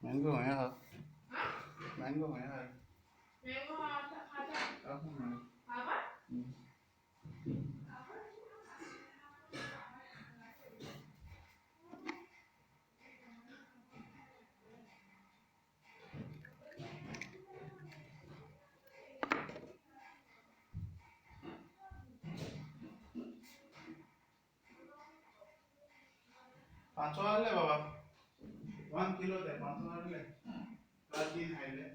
Mango है यार mango है यार मैंगो आता आता पाँचों वाले बाबा 1 किलो दे पाँचों वाले कल 3 खाइले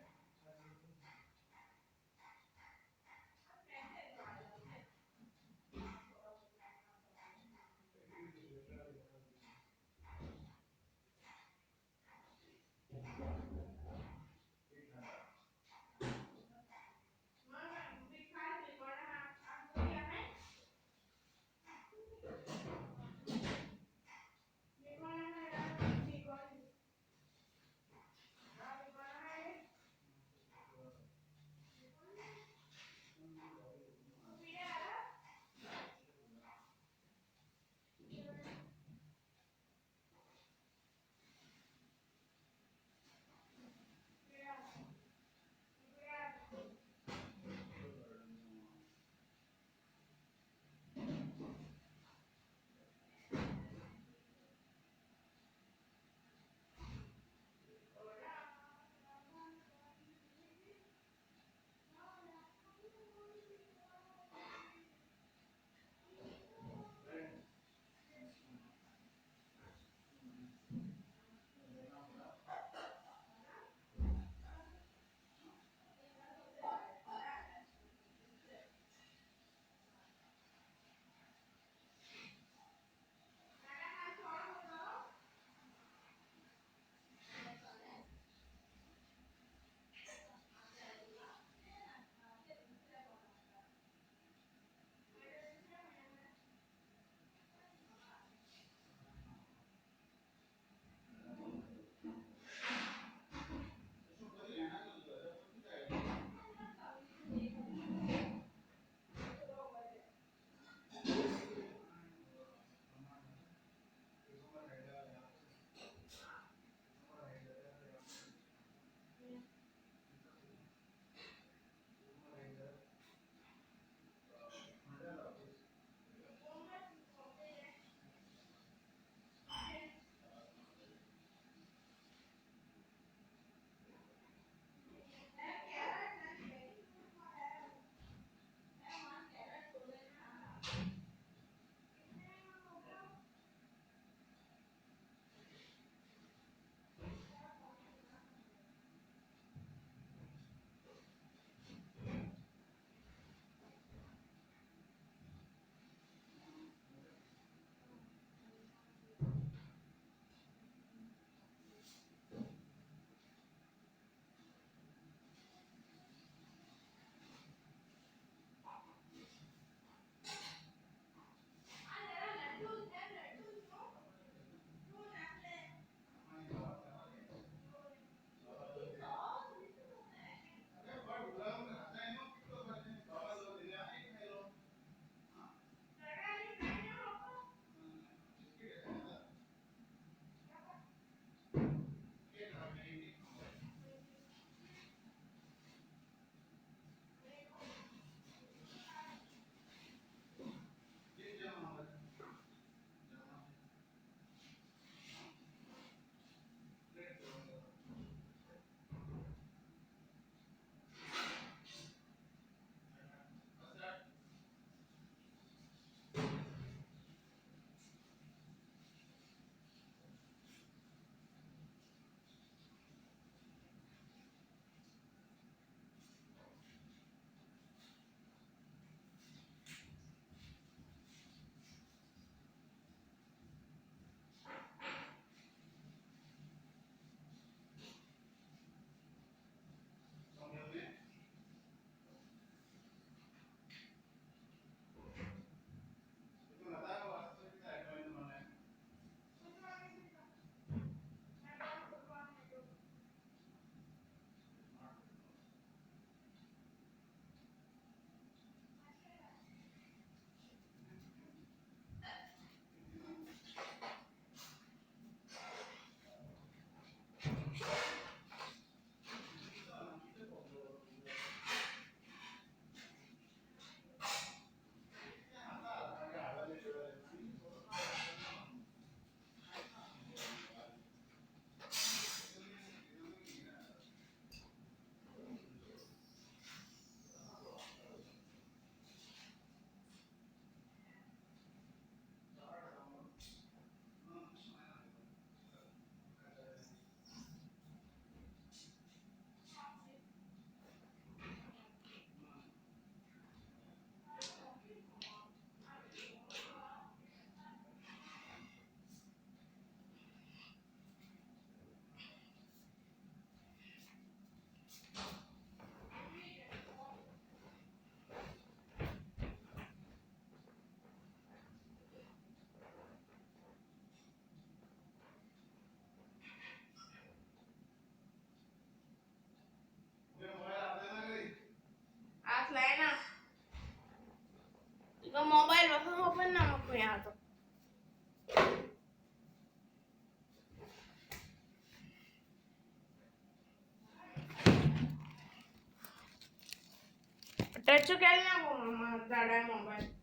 Hecho que hay una mamá dará mobile.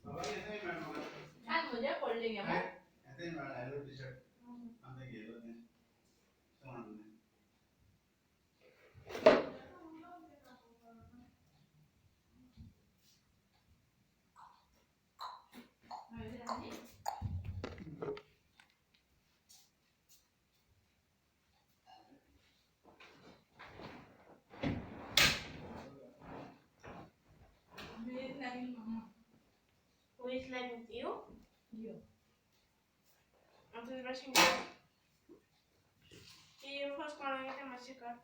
बाबा ऐसे ही मैम होगा हाँ मुझे खोल लेंगे हम ऐसे ही मैम येलो टी शर्ट अंदर येलो ने समान ने Who is like with you? You. I'm just brushing your hair. You first gonna get a massacre.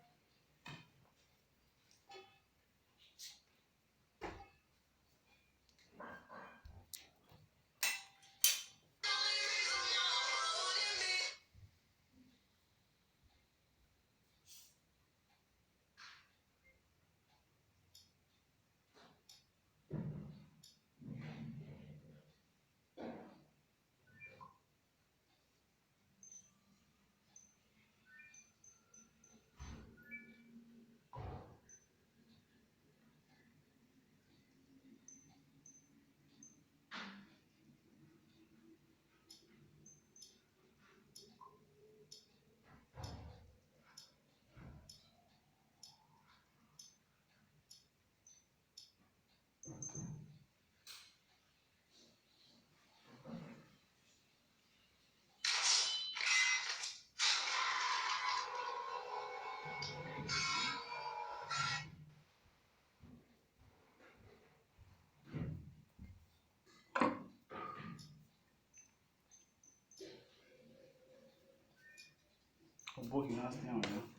Un pochino stiamo no?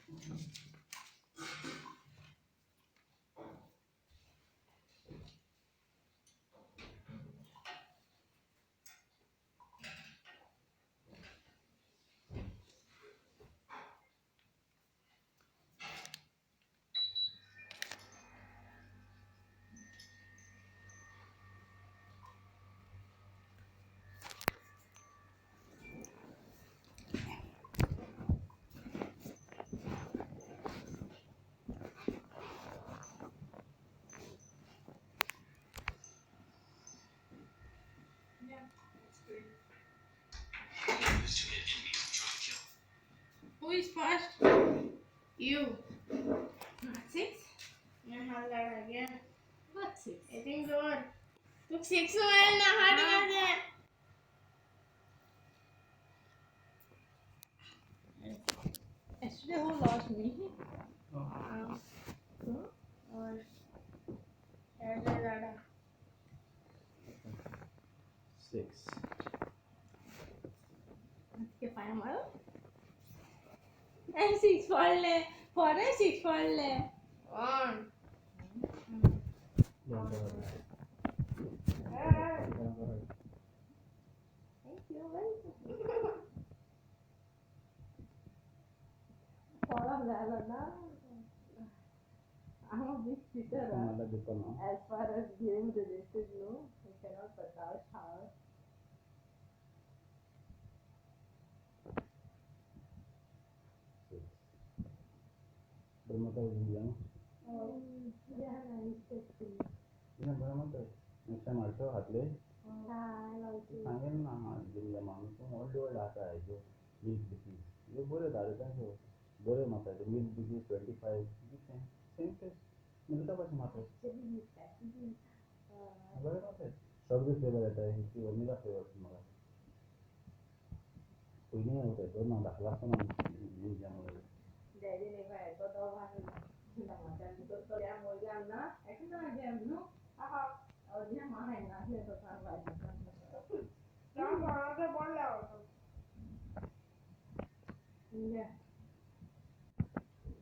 Who is first? You. Not 6? Nahal that again. What 6? I think you're. Took 6 and Nahal again. Yesterday who lost me? और ऐसे ज़्यादा 6 Okay, fine, well. And 6 fall. For a 6 fall. on. Thank you, well. For a level, I'm a big cheater. As far as game related, no. I cannot pass how. bermata bilang घातले काय लावते सांगेल ना जिल्हा माणूस old आता आहे जो मिल्क बिकीज हे बरे झाले काय बरे माताचे मिल्क बिकीज 25 सेम टेस्ट मिळता पाहिजे मात्र बरे मात्र सगळे फ्लेवर येत आहे ह्याची वनिला फ्लेवर तुम्हाला कोणी नाही होत आहे तो ना दाखला असतो ना त्यामुळे डॅडीने काय तो त्या मुलग्यांना एक्सट्रा गेम नो और ये मारे ना हे तो सांगा तो बोल रहा हो Yeah.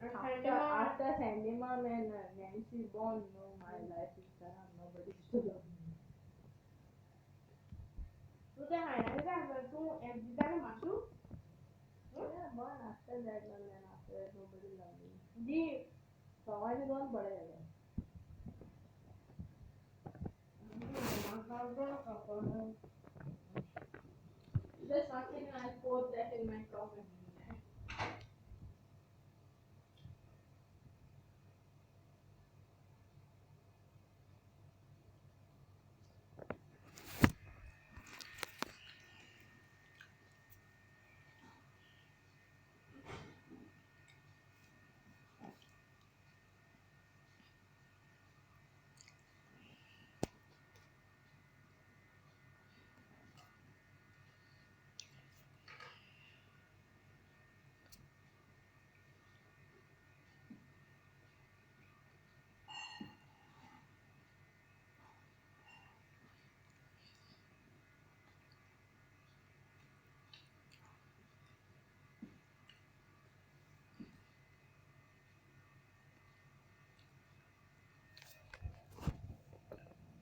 After Sandy Mom and Nancy born, no, my life is done. Nobody to love me. तू ते हायना का तू एकदा ना मासू Yeah, born after that one and after that nobody loved me. जी समाज कौन पढ़ेगा? There's something I put that in my comment.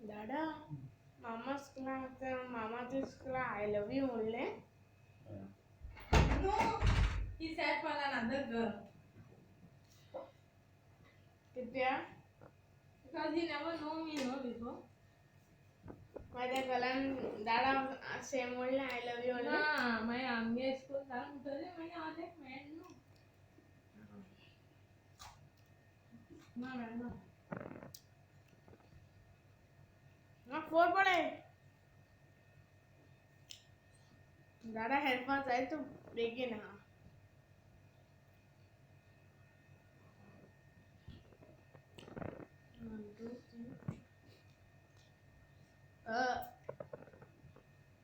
दादा मामा तिसला I love you बोलले No, he said for another girl. कित्या Because he never know me, no, before. माझ्या गलान दादा same बोलले I love you बोलले हाँ, मैं आंगे इसको दाम करे मैं आधे मैं नो. ना मैं ना. ना फोर पड़े दादा हेडफोन जाए तो देखे ना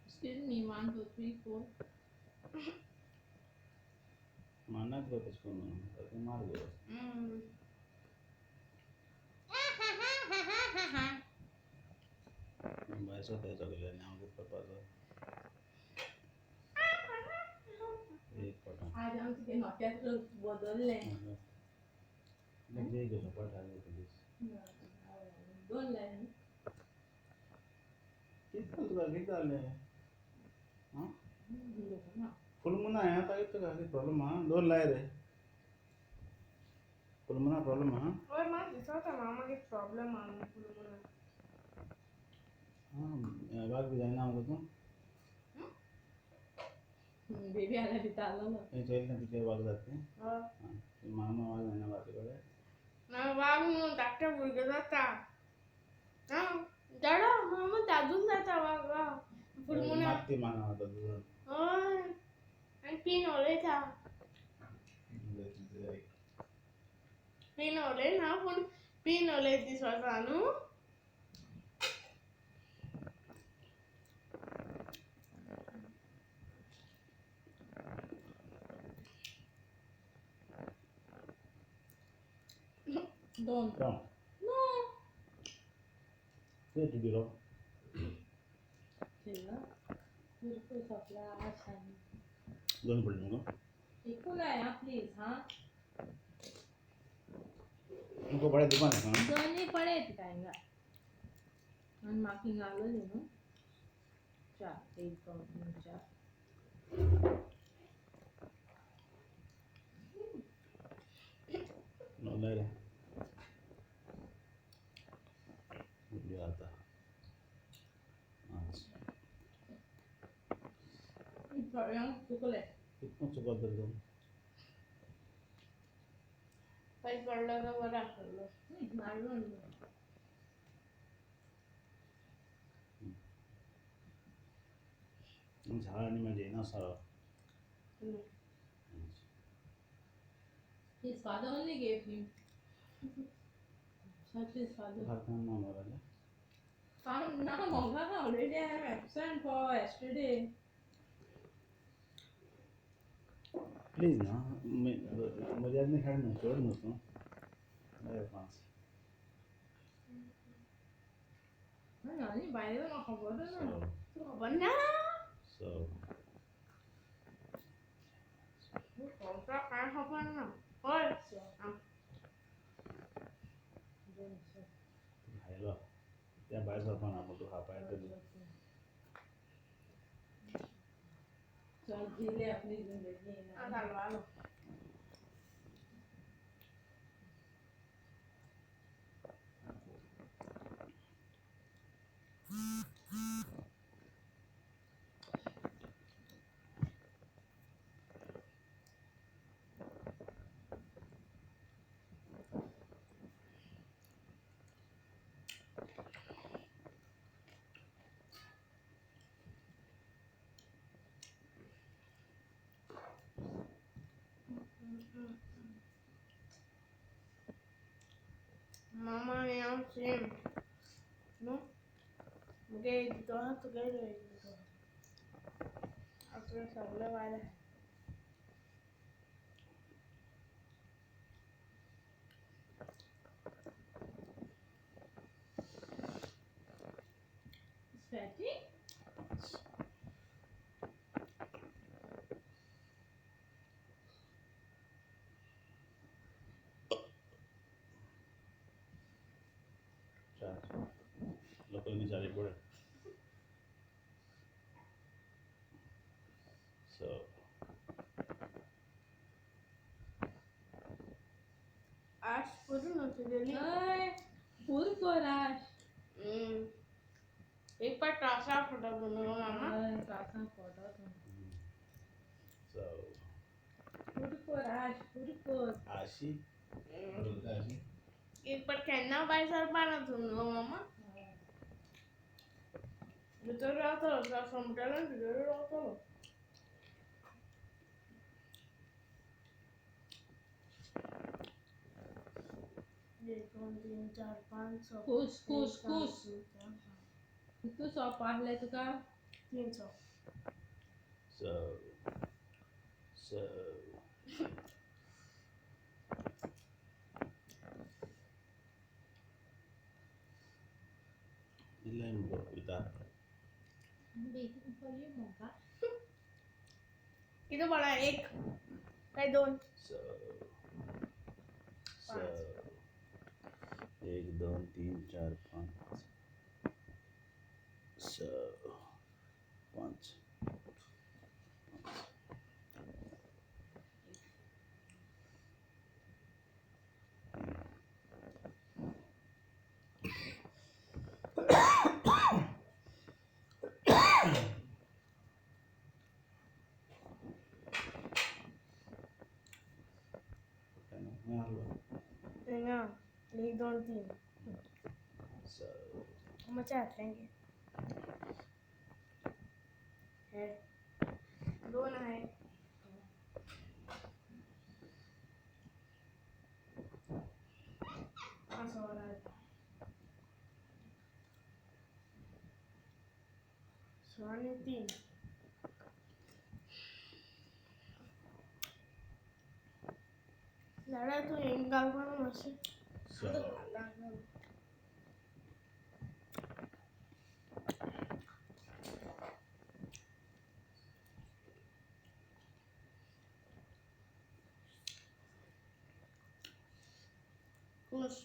Excuse me, 1, 2, 3, 4. मानत गो इसको तो मार गो वैसा पैसा के लेने आगे पापा तो एक पटा आज हम के नोटिया तो बदल ले. लग जाएगा तो पटा है पुलिस दोन ले. कितना तो आगे डाल ले हाँ ना. फुल मुना है तो ये तो आगे प्रॉब्लम हाँ दोन लाए रे फुल मुना प्रॉब्लम हाँ और मां दिसा था मामा के प्रॉब्लम आ रहा हाँ बाग भी जाना होगा तो बेबी आला बिता लो ना. ये चल ना पीछे बाग जाते हैं हां हाँ मामा वाला जाना बात करे ना वाग नु डॉक्टर बोल के जाता हां दादा मामा दादून जाता वाग फुलमुना माती माना होता दूर हां आणि पिन ओले था पिन ओले ना पण पिन ओले दिसवा नु दोन. कौन नो. ये तो दिलो ठीक है. फिर कोई सप्ला अच्छा नहीं. दोन पड़े ना देखो ना यार प्लीज हाँ. उनको बड़े दुकान है ना दोन ही पड़े थे टाइम का. हम मार्किंग आ लो जी नो. 4 1 2 3 4. नो ले रे ये आता अच्छा yang chocolate. कितना चुका दे दो काही पडलं तर बरं असलं मालूम. झाडांनी म्हणजे येणार सारा. His father only gave him. Such his father. भारतानं मानवर आले. Found now Monga already I have absent for yesterday. Please ना मर्याद में खड़े ना छोड़ मत ना मेरे पास. 아니 말도 막 하거든. So Mana? so Kontra kaya apa na? Oi. खायला त्या बाहेर जाताना आपण तो हा पाय तर चल जी ले अपनी जिंदगी ना. Ada lalu. Mama yang sim. No? Gay dito ha to gay dito. Aku sabla wala. Fatty? चार लोकल में जाने पड़े. So Ash puru na sudeli. Ay, full courage. एक बार ट्रांसफर फोटो बनाओ मामा. Ay, काका फोटो तो. so Full courage, full courage. आशी बोलता आशी एक बार कहना बाय सर पाना तुम लोग मामा. Betul rata, rasa sampelan betul rata. एक दो तीन चार पाँच सौ. खुश खुश खुश. 300. तू सौ पाहले तुका. 300. so Ilaim go with that. Waiting for you, Monga. किती बडा एक काय दोन. So एक दोन तीन चार पाँच so पाँच ना एक दोन तीन so मचा लेंगे. है दोन आहे. असं होणार. आणि 3 झाडा तू एक गाव पण असेल. so खुश.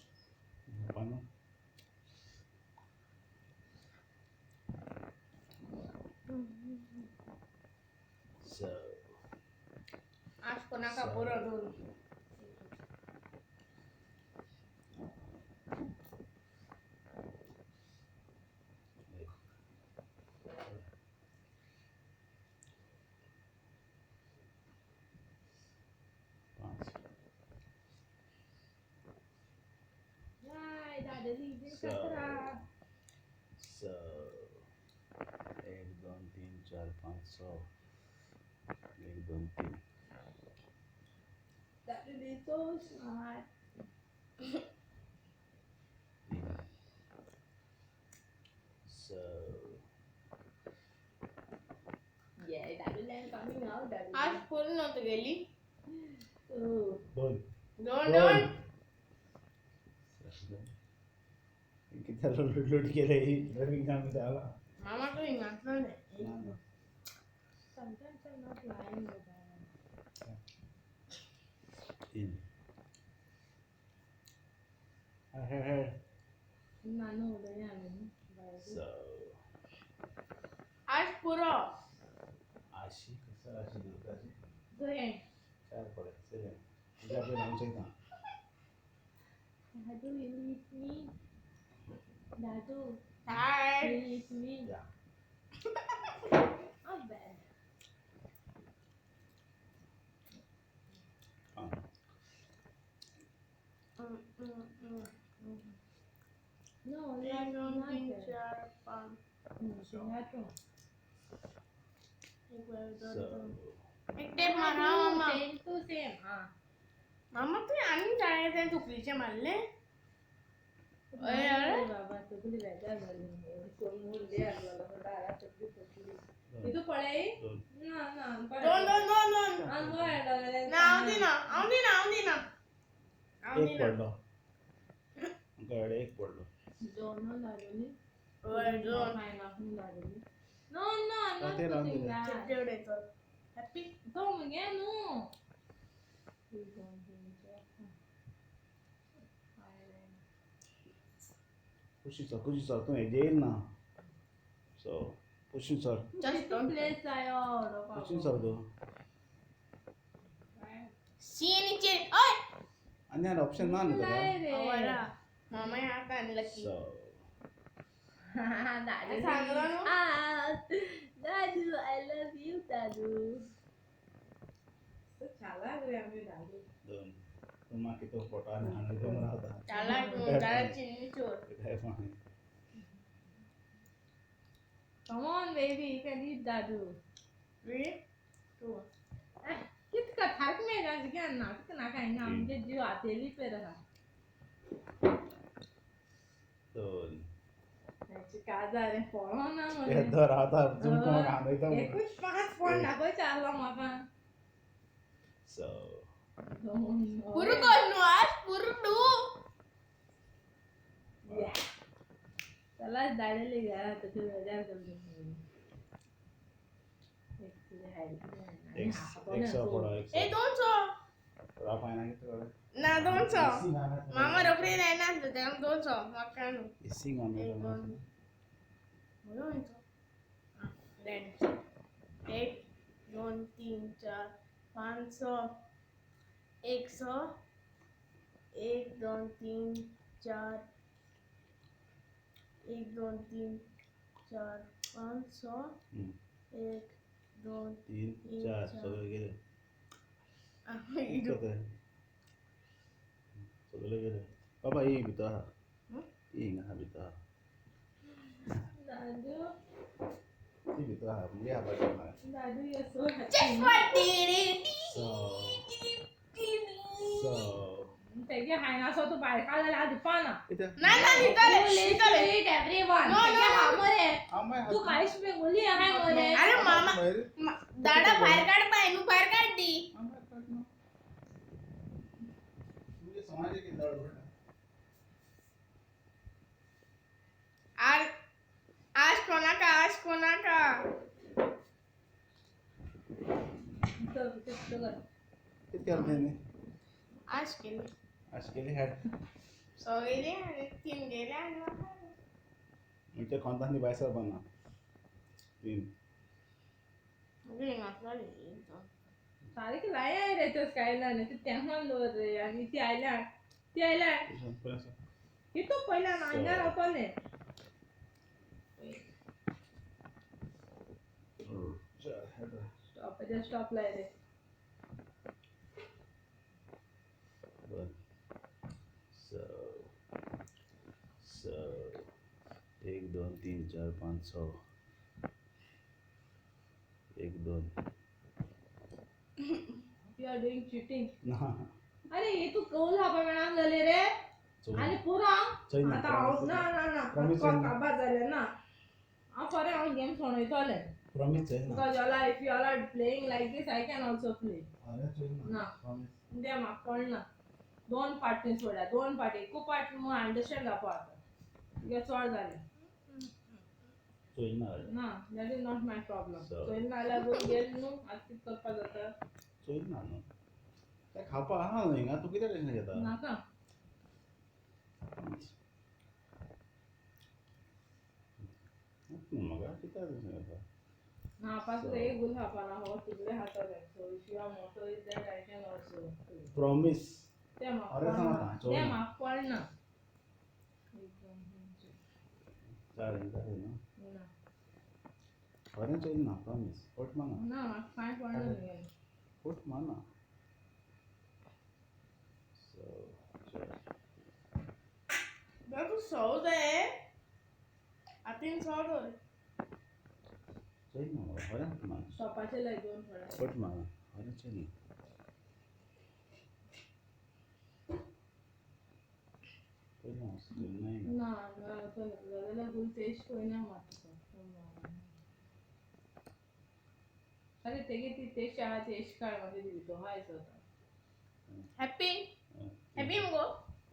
पाना so आज कोणाका पुरं दोन. पाँच Ay, दादा लीजिए So- कतरा. so एक दोन तीन 4 5 6 1 2 3 That would be so smart. 3 so Yeah, that will end coming out. That will आज पूर्ण नव्हतं गेली. Oh. 2 दोन किती लुट केलं ही ड्रायव्हिंग काम आला मामा तुम्ही नाचणार नाही. Sometimes I'm not lying with that. 3 hey Nano उदय आम्ही बाहेर. so आज पुरं आशी कसं आशी दुर्गाची Good. 4 पडे 7 तुझ्या आपल्या नाव सांग Dadu, will you eat me? Dadu, hi. will you eat me? या Not bad. No, एक not, दोन not तीन bad. चार पाच Tomato. एक वेळ दोन so दोन एक टेप मारा मामा. Same to same. मामा तुम्ही आणि जायचं चुकलीचे मारले. अरे अरे बाबा तुकली वेगळा झाली कोण मूल दे आपल्याला डाळा तुकली इथं पळे ना ना दोन दोन दोन दोन नाव दे ना आव दे ना आव दे ना आव दे एक ना. पडलो गड एक पडलो दोन लाडूनी होय दोन नाही नाही लाडूनी नो नो not ते राहून putting दे. that तेवढे तर हॅपी. तो म्हणजे नो खुशी सर तू हे येईल ना सो खुशी सर Just don't प्लेस आयो खुशी सर तू सी नीचे ओय आणि यार ऑप्शन ना नाही अवरा मामा आता आणलं की सो दादू सांगलं ना. दादू आय लव्ह यू दादू చాలా आम्ही दादू दोन तुम्हा किती फोटो आणि हाणून करून राहता त्याला जरा चिन्नी चोर. काय पण Come on, baby, you can eat Dadu. Really? Two. कितना फर्क में है क्या ना कितना खाएंगे हम जे जो हथेली पे रहा दोन काजा रे पोळो ना हे म्हणे धर आता झुम कोण हाणायचं एकूच 5 पॉइंट दाखव चालला माका सो पुरु कोण आज पुरु टू. चला दाडेले घ्या त्याचे वेगळ्या करतो एक तुझे हेल्थ एक सौ पडा एक ए 200 थोडा फायना किती ना 200 मामा रोकडी नाही ना त्याला 200 मकान इसी गाना एक दोन म्हणून देन एक दोन तीन चार 500 100 1 2 3 4 1 2 3 4 500 1 2 3 4 सगळे गेले इडू सगळे गेले बाबा ये बिता ये ना बिता दादू ये बिता ये आवाज ना दादू ये सो just what did it so त्यागे हायना सो तू बाहेर काढायला आधी पाना इथं नाही नाही निकाले eat everyone No, no, त्यागे हा no. मरे आम्ही तू काहीच में बोली आहे मरे अरे मामा दादा बाहेर काढ पाय नु बाहेर काढ दी. मुझे समाज के दौड़ बेटा आज आज कोणा का तो कर किती करते ने आज केली आज केली हॅट सो गेले आणि 3 गेले आणि म्हणजे कोणताही बायसर बना 3 मुझे मारला सारे के लाए आहे रे तो स्कायला ने ते तेव्हा लो रे आणि ती आयला हे तो पहिला नांगर होता ने स्टॉप लाय रे so 1 2 3 4 5 6 You are doing cheating. ना अरे ये तू कौन हापा मॅडम झाले रे आणि पुरा चैन आता आउट ना ना ना Promise को चैन. काबा झाले ना आ फॉर हांव गेम सोडयतले प्रॉमिस चाहिए ना because all if you all are playing like this I can also play अरे चाहिए ना प्रॉमिस दे म्हाका कळना दोन पार्टी सोडा दोन पार्टी एकू पार्टी मग अंडरस्टँड जावपा आता तुगे चड जालें चाहिए ना ना that is not my problem So. चोयन नाल्यार गेल न्हू आतां कितें करपा जाता चाहिए ना नो ते खावपा आहा न्हू हिंगा तू कितें टेन्शन घेता नाका म्हाका कितें टेन्शन घेता नापास So. रे गुल हापाना हो तुगले हाताले so if your motto is that I can also promise ते म्हाका अरे कळना सांगता, ते चोयन. म्हाका कळना चार इंचा है ना ना अरे चाहिए ना प्रॉमिस फट माना ना म्हाका कांय कळना अरे. तुगेलें फट माना सो चल बरं तू सौ दे आतीन सौ दो चाहिए ना अरे फट माना शॉपाचे लय दोन फळा फट माना अरे चाहिए चाहिए स्टिल नहीं ना ना तो जाल्यार गुल टेस्ट कोयना मातसो अरे तेगे ती टेस्ट आहा टेस्ट काड मागीर दिवचो हाय जाता हॅपी हॅपी मगो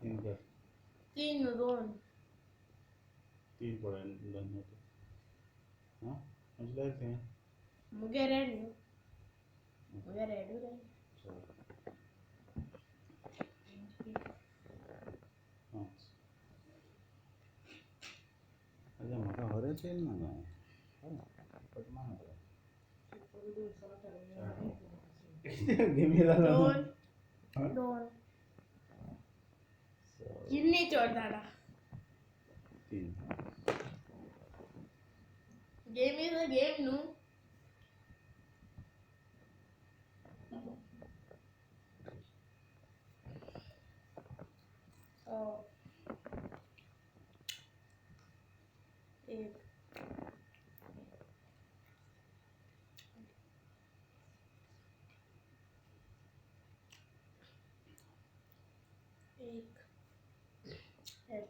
तीन कर तीन दोन तीन पड़े डन होते हाँ मुझे लगते हैं मुगे रेड मुगे रेड रे चल हाँ अरे मका हरे चेल ना ना फट माना गेम खेळायला दोन हाँ? दोन So, किन्नी चोर दादा तीन गेम इज अ गेम न्हू एक एक एक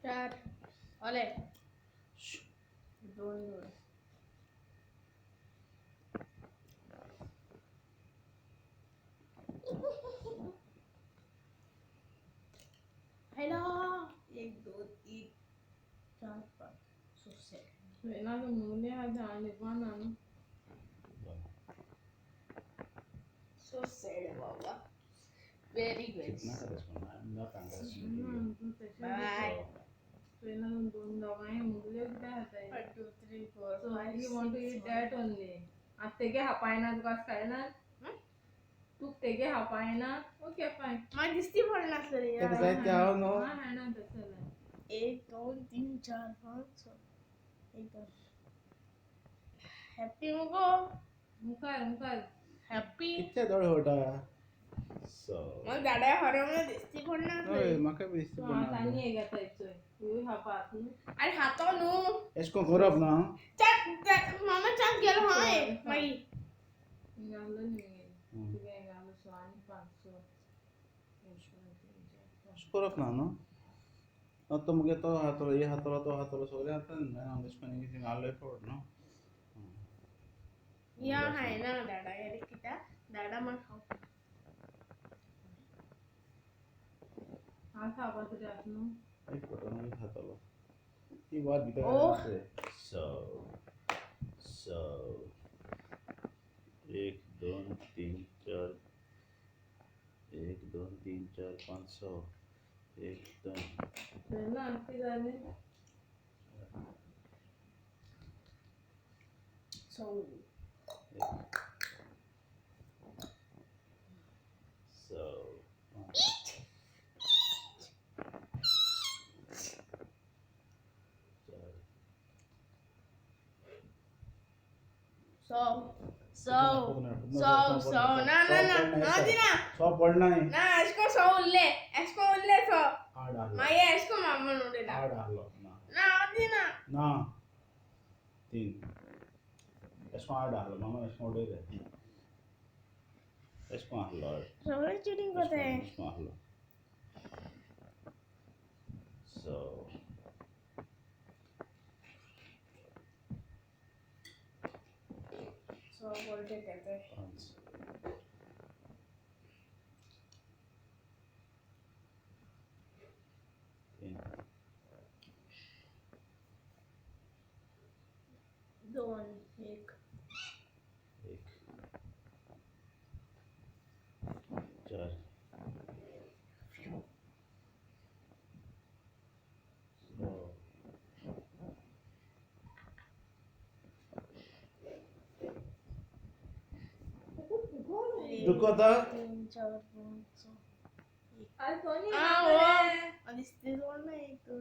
चार ओले दोन दोन हेलो एक दो तीन चार पाँच छः सात वेना तो मुने हा जाने पाना नु so sad बाबा very good कितना कर इसको I'm not understanding तू तशा bye वेना दोन दोगांय मुगले कितें हाताय 1 2 3 4 So 5 you want to eat that only. आज तेगे हापायना तुका खायना तू तेगे हापायना ओके फाइन मला दिसती पण नसलं रे तेका जाय ते हांव न्हू हां है ना तसला 1 2 3 4 5 6 एक हॅपी मगो मुखार हॅपी कितले दोळे होटा सो मला दादा हरवलं दिसती पण ओय नसलं म्हाका बी दिसता तू आता आनी हे घेता इचोय तू हापात न्हू अरे हातो न्हू एशको करप ना चक मामा चक गेलो हाय माई गालो न्ही तुगे गालो सो आनी 500 एशको करप ना न्हू तो मुगे तो हातलो हे हातलो सगळे आता ना एशको कितें घालोय फोड न्हू या हाय ना दादा यार किता दादा मग खाऊ हां खापा तरी आस न्हू एक फोटो नाही हातलो ती बात भितर ओह. आहे सो 1 2 3 4 1 2 3 4 5 6 1 2 वेना आंटी जाने सो So, सो ना दिना सौ पढ़ना है ना इसको सो उल्ले सो आ डालो माये इसको मामा नोडे दा आ डालो ना ना दिना ना तीन एशको आठ आहलो मामा एशको उडे रे एशको आहलो सगळे चिटिंग करते एशको आहलो सो सो बोलते कहते तीन दोन एक एक चार सो रुको तो 3 4 5 6 अरे कोणी आणि ते दोन नाही 1 2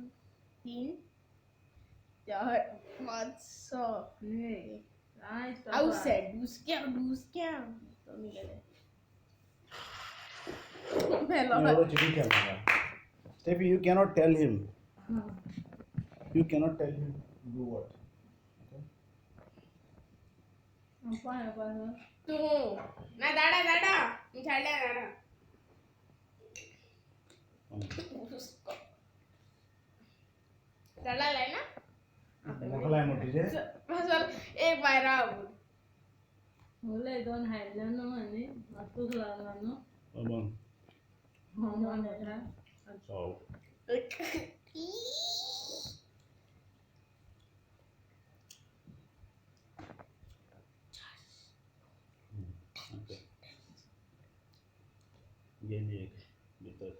3 4 5 6 outside busquea तो निकले मैं वो चिटिंग कर रहा Steffi, you cannot tell him. You cannot tell him to do what. तू ना दाडा दाडा मी छाडल्या दाडा चढायला आहे ना मोकला आहे मोठी जे असं एक बाहेर आहोत मुलं दोन हायलं ना म्हणे तूच लागला ना मग हो म्हणा so okay गेली एक भीतर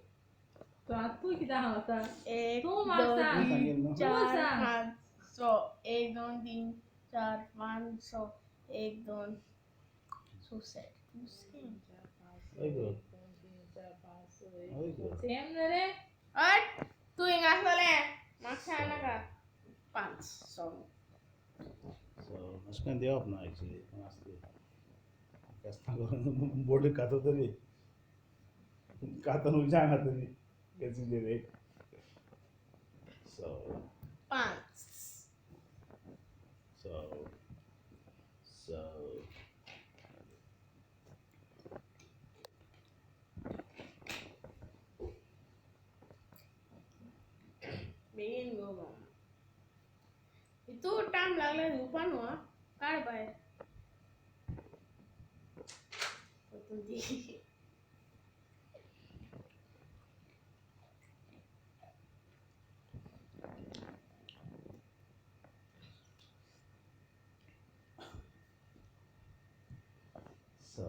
तो तू किती होता एक तू दोन मागचा सांगेल ना चार सांग. पाच सो 1 2 3 4 5 6 1 2 सो set Very good. Very good. Same ना रे अट तू इंगा सोले मागच्या ना का 5 सो So acho que deu na actually nasty कस्ता करून बोर्ड कातो तरी कातो नु जागा तरी कैसी दे रे so 5 so बेगीन गो मग तू टाइम लागला झोपान वा काढ बाहेर तुझी so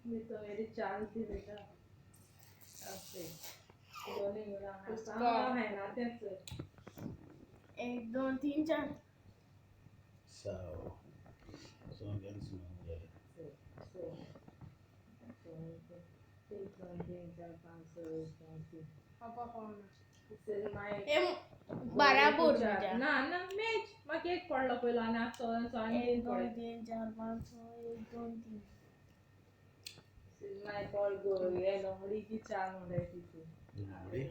मी तो मेरी चाल थी बेटा ऐसे दोनों मुला है ना तेच 1 2 3 4 so against me yeah पापा कोण माय एम बराबर तुझ्या ना ना मॅच मग एक पडलं पहिला आणि आज सोळा आणि 1 2 3 4 5 6 1 2 3 माय कॉल गो ये लोमडी की चाल म्हणते तिथे Lumari.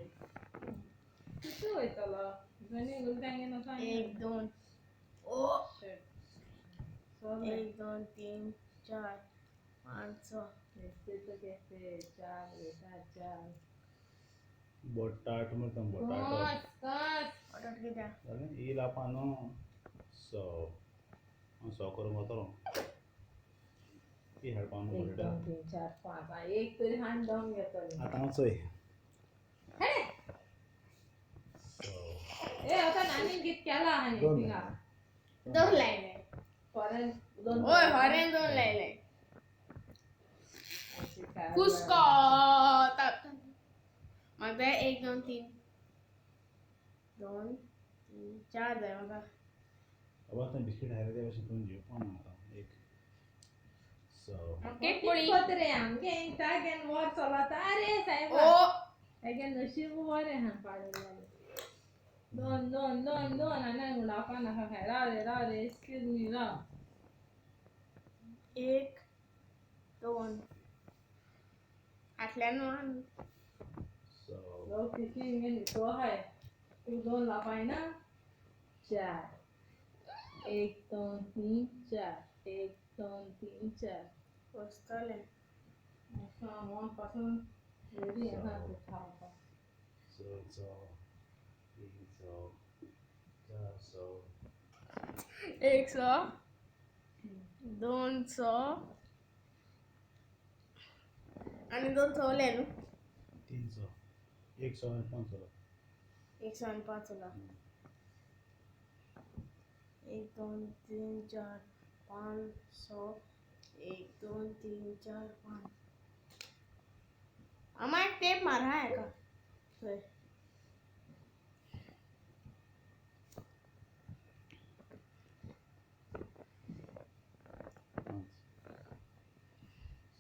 किती होईतला जणी गुलदांगे ना सांग 1 2 ओ सोळा 1 2 3 4 5 6 este तो कहते चार बेटा चार Botato mo tang botato. कस ऑर्डर किती Dale, y la pano so so करू मत रो की हेड पानो एक बोलडा दोन तीन चार पाच एक तरी हात डाऊन घेतो आता सोय so ए आता नानी गीत केला आहे दोन तिला दोन लाईन फॉरेन दोन ओय हॉरेन दोन लाईन अशी काय कुस्को मग 1 2 3 2 3 4 जाय मग अब आता बिस्किट आहे रे वशी तुम जीव पण आता एक so केक पोळी कोतरे आमके इंटागेन वर चलत अरे साहेब ओ अगेन नशीब वर आहे हा पाडले दोन दोन दोन दोन आणि गुणा पाना खाय राव रे excuse me Rao 1 2 आठल्यानं so Rao किती मी तो आहे तू दोन ला पाय ना 4 1 2 3 4 1 2 3 4 वस्तले मग पासून रेडी आहे ना ते खावा 200 300 400 100 200 आणि 200 ले नु 300 100 आणि 500 100 आणि 500 1 2 3 4 500 1 2 3 4 5 आम्हा एक टेप मारा आहे का होय.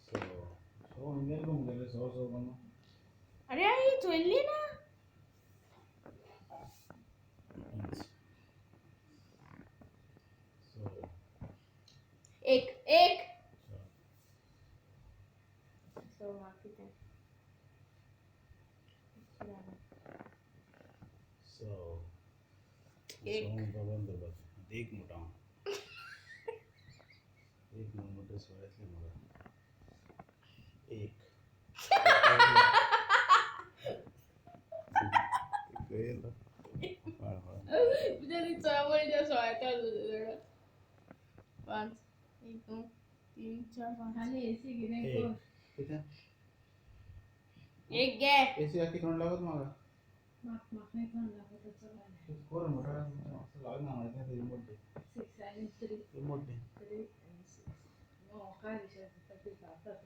So इंडियन घूम गए 100 बनो अरे यार ये ज्वेलरी ना So एक एक सो माफी दे so एक. एक मोठा एक मोठे सोळ्यातले मला एक जरी चवळीच्या सोळ्याच्या पाच 1 2 3 4 5 खाली एसी घेणे कोण एक घे एसी आखी तोंड लागत मला माफ नाही कोण लागत चला कोर मोठा लागना माहिती आहे रिमोट दे 6 आणि 3 रिमोट दे 3 आणि 6 मग काय विषय ते जातात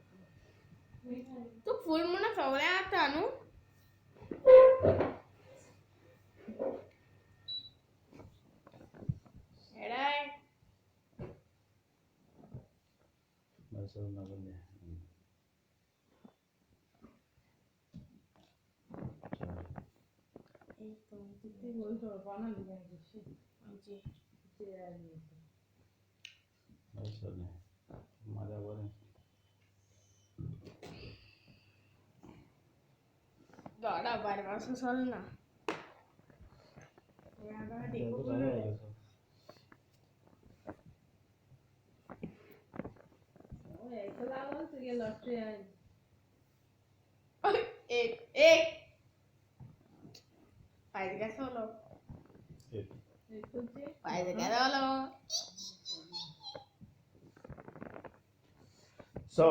तू फुल म्हणा सवळ्या आता नु एडाय बस नगल दे एक दोन तीन ते बोल थोडं पाना लिहायची पाच ते आणि बस नाही माझ्या वर गाडा बार वाजता चालू ना या गाडी एक लागून तुझे लॉटरी आहे एक एक पाहिजे काय सोलो एक तुझे पाहिजे काय सोलो so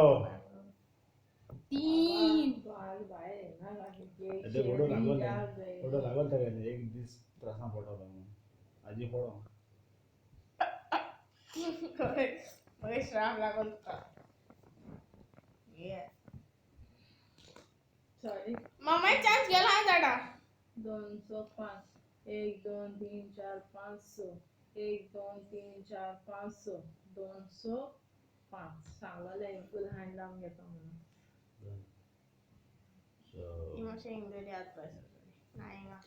तीन बाहेर बाहेर ना लागेल ते फोटो लागल तर एक दिस त्रासा फोटो लागून आजी फोडो मग श्राम लागून ये सॉरी मामा चान्स गेला आहे दादा 205 1 2 3 4 500 1 2 3 4 500 205 सांगायला एकूण हँड लावून घेतो म्हणून so इमोशन इंग्रजी आज पैसे नाही ना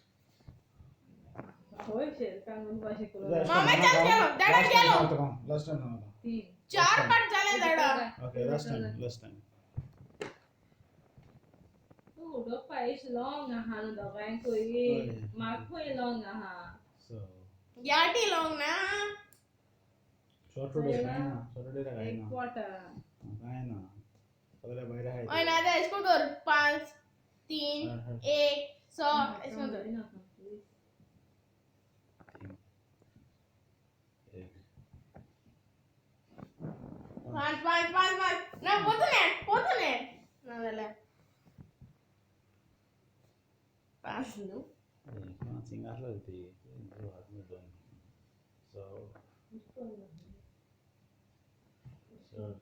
होय शेर का म्हणून भाषे करू मामा चान्स गेलो दादा गेलो लास्ट टाइम नव्हता 3 चार पाठ झाले दादा ओके लास्ट टाइम तू डो पाइस लॉंग हा नो गाय कोई मार्क कोई लॉंग हा so याटी लॉंग ना सॅटरडे काय ना सॅटरडे काय एक ना क्वार्टर काय ना सगळ्या बाहेर आहे ओए ना दे इसको कर 5 3 1 100 इसको कर पाच ना पोतने ना झाला पाच नु सिंगारला होती जो हात में दोन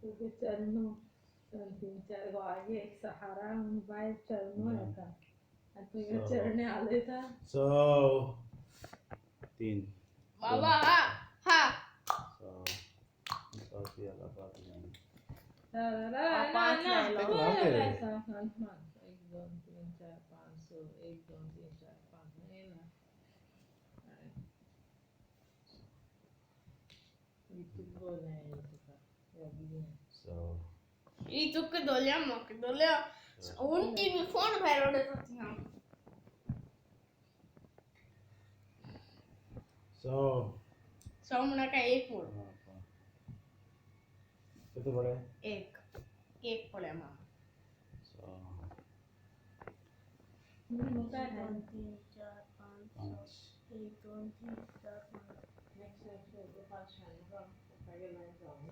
तुझे चरणों तीन चार गो आगे एक सहारा बाय चरणों होता आणि तुझे चरणे आले तर so 3 बाबा हा so याला बात नाही पाच लावलं. एक दोन तीन चार पाच एक दोन तीन चार पाच नाही ना YouTube बोल आहे so ई चुक दोल्या मक दोल्या उनकी मी फोन बाहेर ओढत होती ना So, सौ म्हणा काय एक मोड किती पडे? एक एक पड्या मामा So, मग काय दोन नाही तीन चार पाच सहा एक दोन तीन चार पाच नेक्स्ट पाच शाळेचा काय नाही जाऊ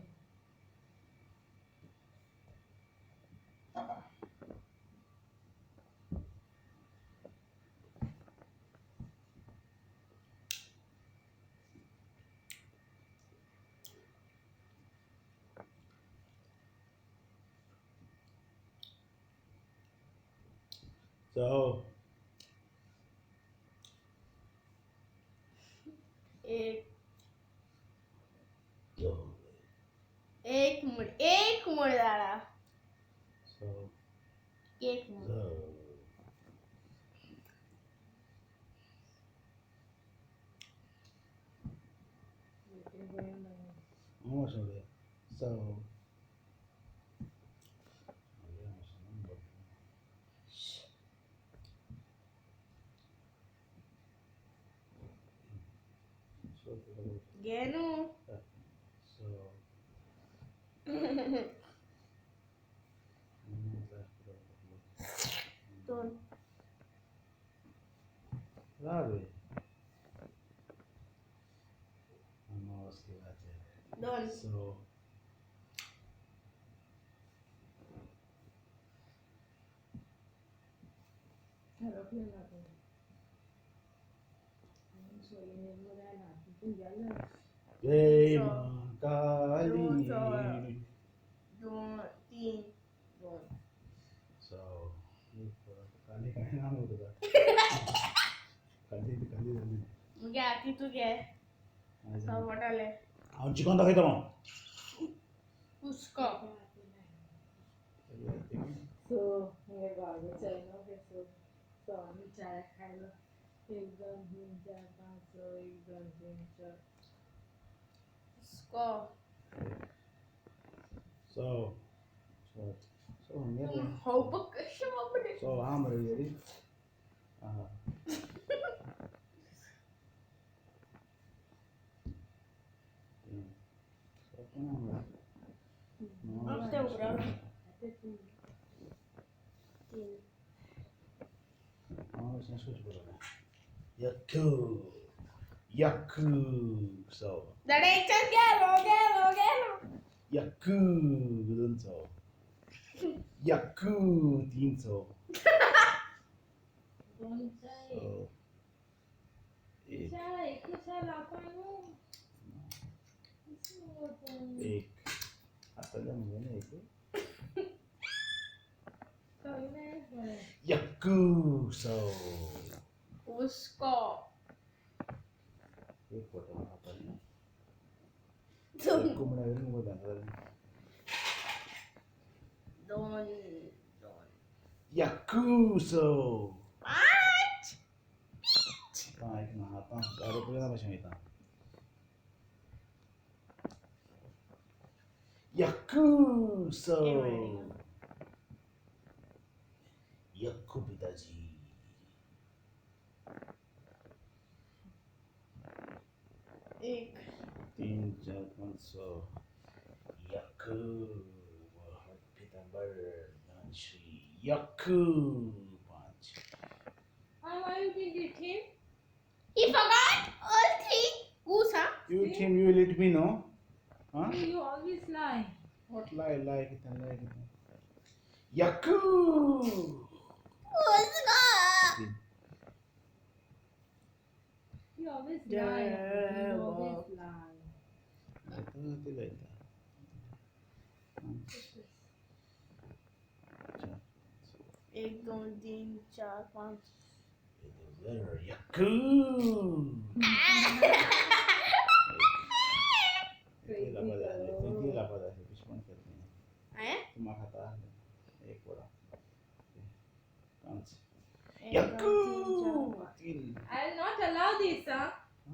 so, एक so, एक मोड झाला so, एक mode so. How much are they? So, गेनो so, दोन रावे उसकी बात है दोन so ठरवलं ना आपण सोयीने ना तिथून गेलं जय So, मां काली दोन तीन दोन so काली काय नाम होतं का काली झाली मग घ्या ती तू घे सौ वाटाले आपण चिकन दाखवतो मग उसको सो हे बाबूचं आहे ना ते सो आम्ही चाय खायला एक दोन तीन चार पाच एक दोन तीन चार उसको so ngerti हो बघ कशी बापरे so hammer jadi ah so kenapa Apa yang berapa? आता ती तीन harusnya switch berapa yaku so जरा एकच गेलो yaku दोन so yaku तीन so दोन चाय so एक चाय कशाला लापायनो एक आता जमलं ना एक काही नाही बरं yaku so उसको एक फोटो आपण दोन एक कुमड्यावर मोबाईल दोन दोन Yakuzo. पाच Baik, nah apa? Ada pilihan apa sih kita? Yakuzo. Yakubitaji. एक 3, 4, 5, 6. Yaku. Pitambar. Nanshi. Yaku. 5. why you did it him he forgot all three usa You team, you let me know. Huh? you always lie What lie kita. Yaku. उसको you always Yeah, lie you wow. always lie Itu lain. एक दोन तीन चार पाच Yaku. Crazy Ini girl. apa dah? Which one katanya? है Cuma kata एक बड़ा. Kansi. एक Yaku. दो तीन चार पाँच। I'll not allow this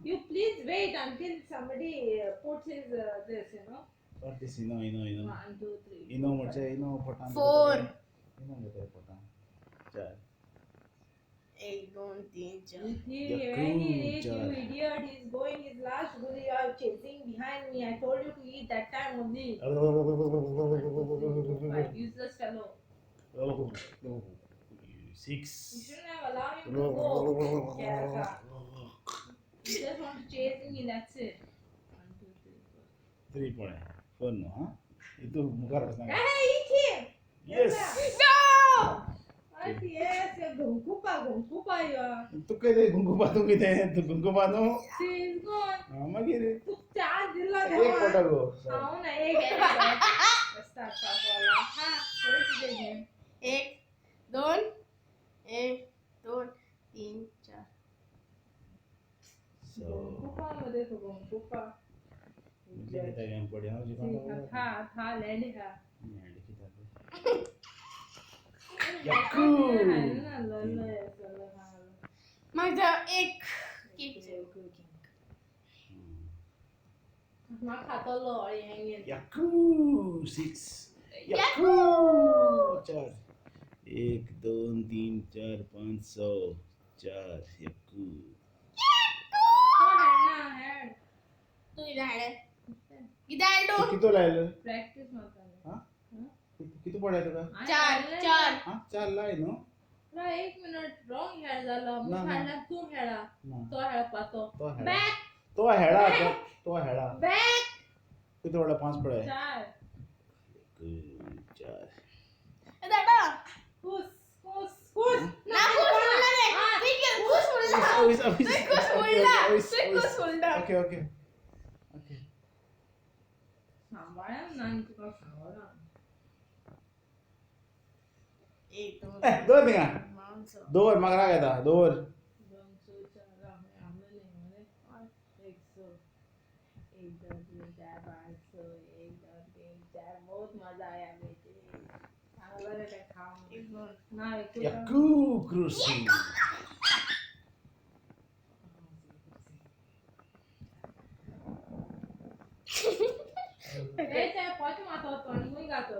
you please wait until somebody puts his this What this? Ino. 1 2 3 Ino macam ino potang. Four. Ino betul potang. Cak. एक दोन तीन चार If he, Yaku, when he reach you Jai. idiot, he's going his last guri, you are chasing behind me. I told you to eat that time only. Useless fellow. 6. You shouldn't have allowed him to go. Kerala. You just want to chase me, that's it. 1, 2, 3, 4. 3 पड़े 4 no हाँ itu muka harus nangis Hey, eat him! yes No! What? Yes, you're gongkupa, you are. तू काय रे गुंगू बांधू की ते तू गुंगू बांधू See, he's gone. मग रे तू चार दिला एक तेव्हा. पोटा गो हाव ना, एक आहे ना. Start वाला. हा, थोडी तुझे घे. 1 2 1 2 3 4 so गongkupaमध्ये तो गongkupa. मुझे कितना गेम पड़े हाँ जी See, था, land है. Yaku. माझा 1 किट Mà खाता लो और ये Yaku 6 Yaku 4 1 2 3 4 5 6 4 Yaku तू इधर है इधर तू दो किती लायलं प्रॅक्टिस मारता हाँ किती पडाय तुका 4 हाँ 4 लाय नो ना 1 मिनिट रॉंग हेड झाला ना, मग ना. खायला तू हेडा ना. तो हेड पातो तो हेडा. बॅक तो हेडा तो हेडा बॅक किती पडा 5 पडाय 4 4 दादा खुश ना खुश बोलला रे ठीक है खुश बोलला तू खुश बोलला ओके ओके सांभाळा ना तुला सांभाळा दोर दिंगा दोर मग राग येता दोर 200 4 आम्ही नाही 100 1 2 3 4 500 1 2 3 4 बहुत मजा आया बेटे चांगलं रे काय खाऊ ना Yaku cruising Ese pode matar o Tony muito gato.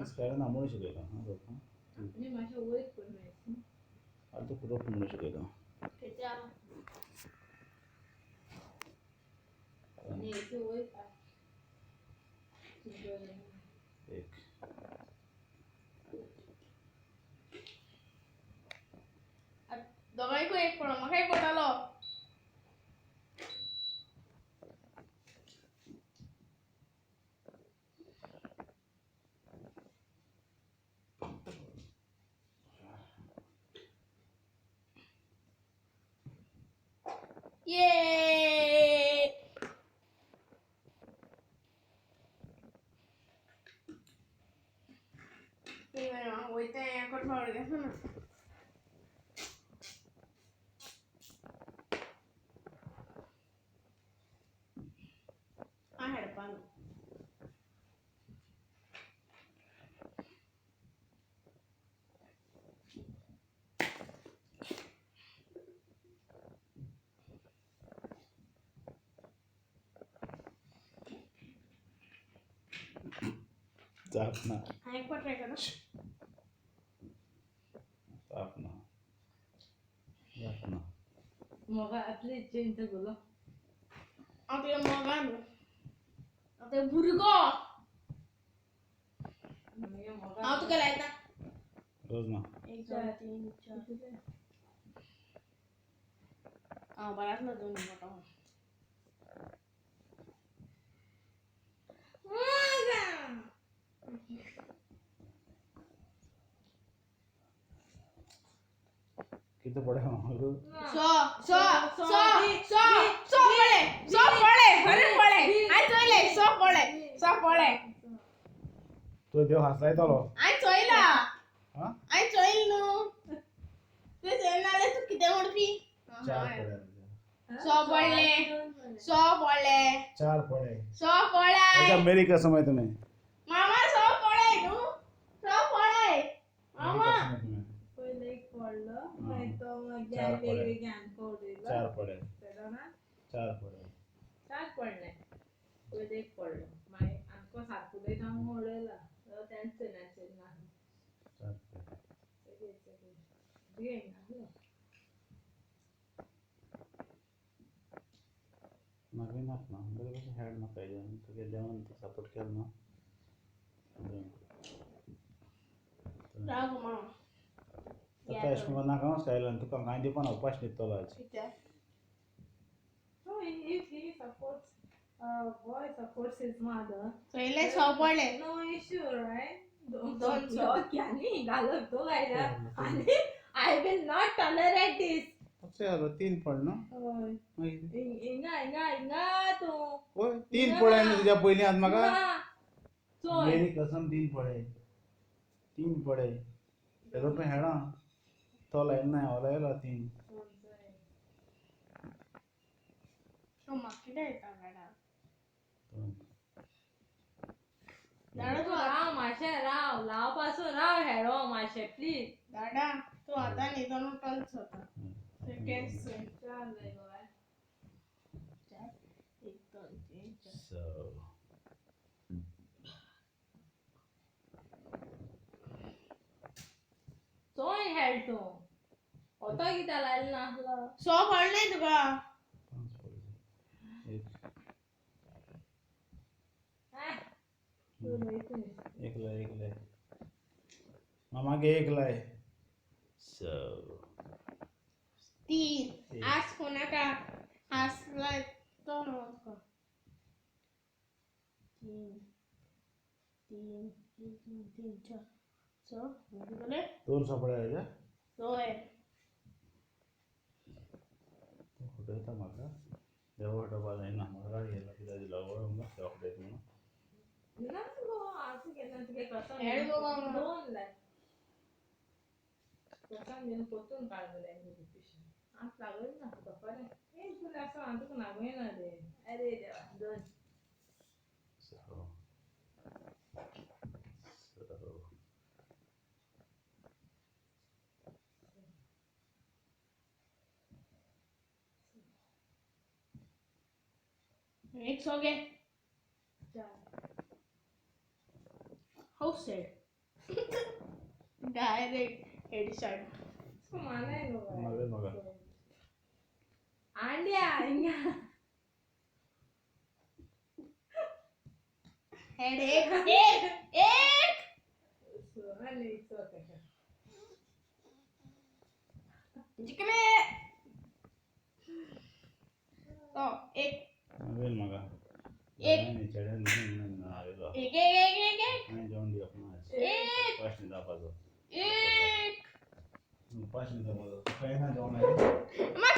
Sekarang namun sih kan, हाँ Ini masih wait por mês. तो पूरा पुण्य sih kan. Ini esse wait. एक दोघांको एक पडो मग काय पडलो ये होते हैं कठोर के सुन I had a bun. Tapna I put record. Tapna Tapna मग आपली चेंज बोलो. Ate magan. Ate burgo. How to get that? Rozna 1 2 3 4 हाँ बरात में दोनों बताओ किती पडे हाँ सो पड़े हरे पड़े आई चोइले सो पड़े तो देव हसलाय तो लो आई चोइला हाँ आई चोइल नु ते सेनाले तू किती मोठी 4 पडे सो पड़ले 4 पडे सो पड़े अच्छा मेरी कसम है तुम्हें मामा सो पड़े नु सो पड़े मामा पहिले एक पडलं नाही तर मग चार पडे. वेगवेगळे अँकोर दिलं 4 पडे त्याला ना 4 पडे 4 पडले पहिले एक पडलं माय अँको सारखं दे काम ओढलेला तर त्यांचे नॅचरल नाही 4 पडे घे ना नवीन ना बरे कशें हेड ना पाहिजे तुगे देवान सपोर्ट केलो ना राग मा आता अशें करून नाका स्टायल आनी तुका कांय दिवपा ना उपास न्हिदतलो आज कित्याक So if he supports, boy supports his mother, पहिले सोपडले no issue, right? Don't Don't घालत तो गायला आणि I will not tolerate this. अशें जालो 3 पड न्हू होय. मागीर इंगा तू. ओय 3 पडे न्हू तुज्या पयलीं आज म्हाका चोय. मेरी कसम 3 पडे तेदो पे हेडा तो लायन ना हो लायला 3 तो म्हाका कितें येता गाडा दाडा तू राव माशे राव लावपासून राव हेडो माशे प्लीज. दाडा तू आतां न्हिदून उठोनच होता केस चाललंय गोवा. 1 2 3 4 So चोय हेड तू. होतो कित्या लायला नासलो. सो पडले तुका 5 पड तू रोहितून. एक लाय मागे एक लाय सो 3 आज कोणाका हसलाय तो नको 3 4 सो बोले 2 सापडे हेजा तो है फोटो येता म्हाका देवा फोटो जायना म्हाका गाडी गेला कित्याक दिला वळूंक त्या फोटो म्हणून नासलो आज केन्ना तुगे कसं हेड गोवा म्हणून. दोन लाय. कसं घेऊन पोतून काढलेलं इन्व्हिटेशन. आज लागलं ना तुका बरें. हे तुला असं हांव तुका नागयना रे. अरे देवा दोन. So एक सो गे चार. हाऊ सेड डायरेक्ट हेडशॉट इसको माना है गोवा. मागे मगा आंड्या इंगा. हेड एक आणि it's okay. जिकले तो एक मागे मगा एक नाही चढेल नाही आलेलो एक नाही जेवण दिवप ना एक पाचशे दापाचो एक पाचशे दापाचो काय ना जेवण आहे मा